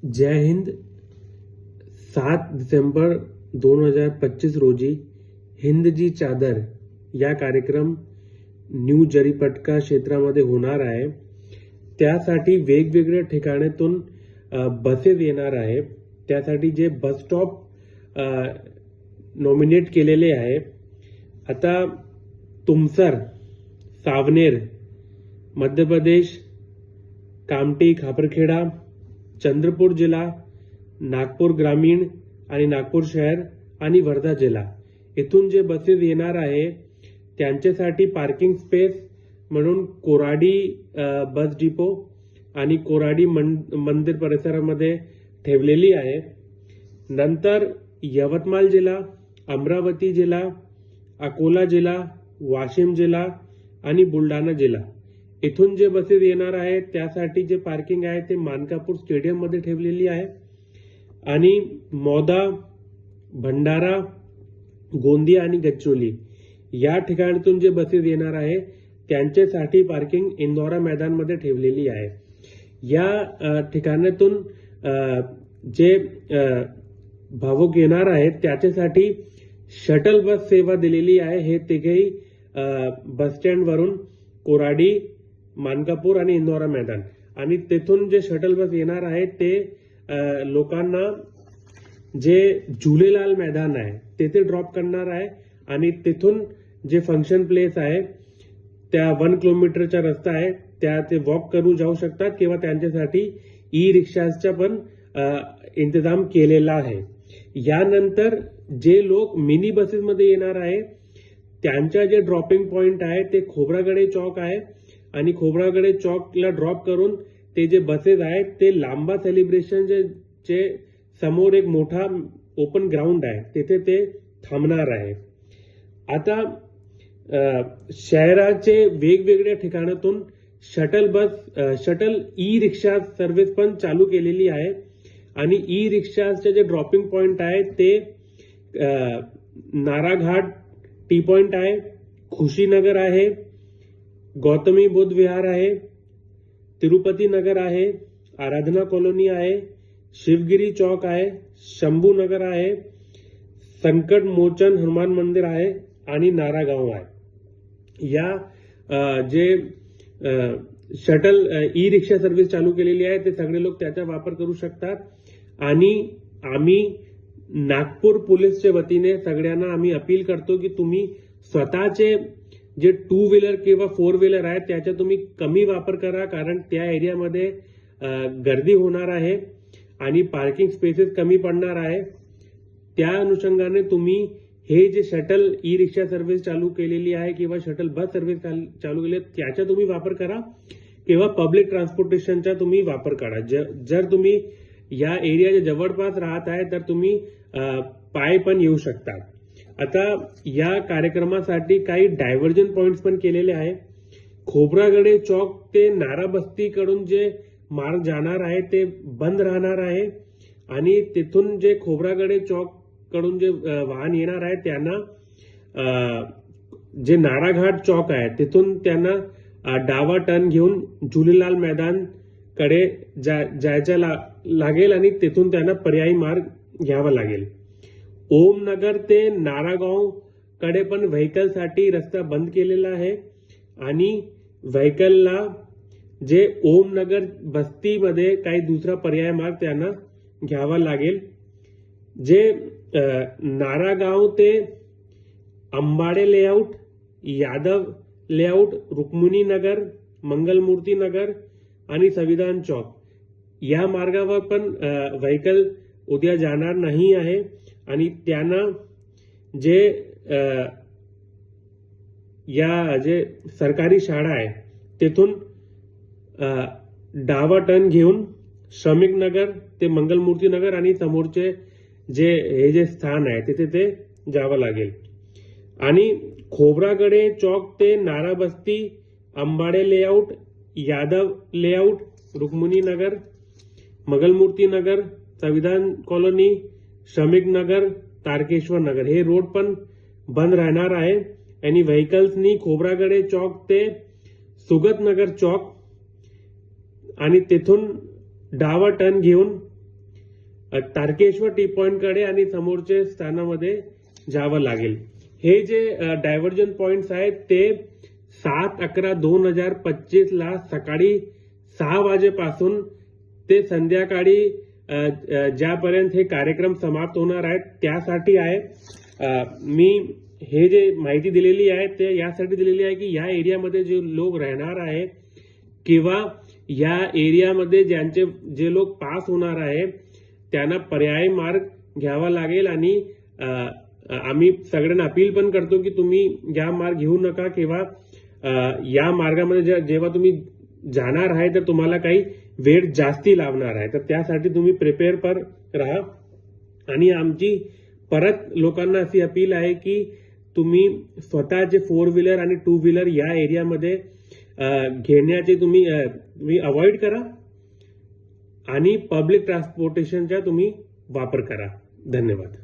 जय हिंद. 7 डिसेंबर 2025 रोजी हिंदजी चादर या कार्यक्रम न्यू जरीपटका क्षेत्रामध्ये होणार आहे. त्यासाठी वेगवेगळ्या ठिकाणातून बसेस येणार आहे. त्यासाठी जे बस स्टॉप नॉमिनेट केलेले आहे. आता तुमसर, सावनेर, मध्य प्रदेश, कामठी, खापरखेडा, चंद्रपूर जिल्हा, नागपूर ग्रामीण आणि नागपूर शहर आणि वर्धा जिल्हा इथून जे बसेस येणार आहे त्यांच्यासाठी पार्किंग स्पेस म्हणून कोराडी बस डिपो आणि कोराडी मंदिर परिसरामध्ये ठेवलेली आहे. नंतर यवतमाळ जिल्हा, अमरावती जिल्हा, अकोला जिल्हा, वाशिम जिल्हा आणि बुलढाणा जिल्हा इथून जे बसेस येणार आहेत त्यासाठी जे पार्किंग आहे ते मानकापूर स्टेडियम मध्ये ठेवलेली आहे. आणि मौदा, भंडारा, गोंदिया आणि गडचिरोली या ठिकाणातून जे बसेस येणार आहे त्यांच्यासाठी पार्किंग इंदोरा मैदानमध्ये ठेवलेली आहे. या ठिकाणातून जे भावुक येणार आहेत त्याच्यासाठी शटल बस सेवा दिलेली आहे. हे तिघेही बस स्टँड वरून कोराडी, मानकापूर आणि इंदोरा मैदान आणि तिथून जे शटल बस येणार आहे ते लोकांना जे झुलेलाल मैदान आहे तेथे ड्रॉप करणार आहे आणि तिथून जे फंक्शन प्लेस आहे त्या 1 किलोमीटरचा रस्ता आहे त्या ते वॉक करू जाऊ शकतात किंवा त्यांच्यासाठी ई रिक्षाचा पण इंतजाम केलेला आहे. यानंतर जे लोक मिनी बसेस मध्ये येणार आहे त्यांच्या जे ड्रॉपिंग पॉइंट आहे ते खोब्रागडे चौक आहे आणि खोब्रागडे चौकला ड्रॉप करून ते जे बसेस आहेत ते लांबा सेलिब्रेशन चे समोर एक मोठा ओपन ग्राउंड आहे तिथे ते थांबणार आहे. आता शहराचे वेगवेगळ्या ठिकाणातून शटल ई रिक्षा सर्व्हिस पण चालू केलेली आहे आणि ई रिक्षाचे जे ड्रॉपिंग पॉइंट आहे ते नाराघाट टी पॉइंट आहे, खुशीनगर आहे, गौतमी बुद्ध विहार आहे, तिरुपती नगर आहे, आराधना कॉलोनी आहे, शिवगिरी चौक आहे, शंभू नगर आहे, संकट मोचन हनुमान मंदिर आहे आणि नारागाव आहे. या जे शटल ई रिक्षा सर्व्हिस चालू केलेली आहे ते सगळे लोक त्याचा वापर करू शकतात. आणि आम्ही नागपूर पोलीसच्या वतीने सगळ्यांना आम्ही अपील करतो की तुम्ही स्वतःचे जे 2 व्हीलर किंवा 4 व्हीलर आहे त्याचा तुम्ही कमी वापर करा, कारण त्या एरियामध्ये गर्दी होणार आहे आणि पार्किंग स्पेसेस कमी पडणार आहे. त्या अनुषंगाने तुम्ही हे जे शटल ई रिक्षा सर्व्हिस चालू केलेली आहे किंवा शटल बस सर्व्हिस चालू केली त्याचा तुम्ही वापर करा किंवा पब्लिक ट्रान्सपोर्टेशनचा तुम्ही वापर करा. जर तुम्ही या एरियाच्या जवळपास राहत आहे तर तुम्ही पाय पण येऊ शकता. आता या कार्यक्रमासाठी काही डायव्हर्जन पॉइंट्स पण केलेले आहे. खोब्रागडे चौक ते नाराबस्ती कडून जे मार्ग जाणार आहे ते बंद राहणार आहे आणि तिथून जे खोब्रागडे चौक कडून जे वाहन येणार आहे त्यांना जे नाराघाट चौक आहे तिथून त्यांना डावा टर्न घेऊन झुलेलाल मैदान कडे जायचं लागेल आणि तिथून त्यांना पर्यायी मार्ग घ्यावा लागेल. ओमनगर ते नारागाव कडे पण व्हेकलसाठी रस्ता बंद केलेला आहे आणि व्हेकलला जे ओमनगर बस्तीमध्ये काही दुसरा पर्याय मार्ग त्यांना घ्यावा लागेल. जे नारागाव ते अंबाडे लेआउट, यादव लेआउट, रुक्मिणी नगर, मंगलमूर्ती नगर आणि संविधान चौक या मार्गावर पण व्हेकल उद्या जाणार नाही आहे आणि त्यांना जे सरकारी शाळा आहे तिथून डावा टर्न घेऊन श्रमिक नगर ते मंगलमूर्ती नगर आणि समोरचे जे स्थान आहे तिथे ते जावं लागेल. आणि खोब्रागडे चौक ते नाराबस्ती, अंबाडे लेआउट, यादव लेआउट, रुक्मिणी नगर, मंगलमूर्ती नगर, संविधान कॉलनी, श्रमिक नगर, तारकेश्वर नगर हे रोड पण बंद राहणार आहे आणि व्हेकल्सनी खोब्रागडे चौक ते सुगत नगर चौक आणि तिथून डावा टर्न घेऊन तारकेश्वर टी पॉइंटकडे आणि समोरच्या स्थानामध्ये जावं लागेल. हे जे डायव्हर्जन पॉइंट्स आहेत ते 7/11/2025 ला सकाळी 6 वाजेपासून ते संध्याकाळी ज्यापर्यंत हे कार्यक्रम समाप्त होणार आहेत त्यासाठी आहे. मी हे जे माहिती दिलेली आहे ते यासाठी दिलेली आहे की या एरियामध्ये जे लोक राहणार आहे किंवा या एरियामध्ये जे लोक पास होणार आहे त्यांना पर्यायी मार्ग घ्यावा लागेल. आणि आम्ही सगळ्यांना अपील पण करतो की तुम्ही या मार्ग घेऊ नका किंवा या मार्गामध्ये जेव्हा तुम्ही जाणार आहे तर तुम्हाला काही वेळ जास्ती लागणार आहे, तर त्यासाठी तुम्ही प्रिपेअर पर राहा. आणि आमची परत लोकांना अशी अपील आहे की तुम्ही स्वतःचे 4 व्हीलर आणि 2 व्हीलर या एरियामध्ये घेण्याचे तुम्ही अवॉइड करा आणि पब्लिक ट्रान्सपोर्टेशनचा तुम्ही वापर करा. धन्यवाद.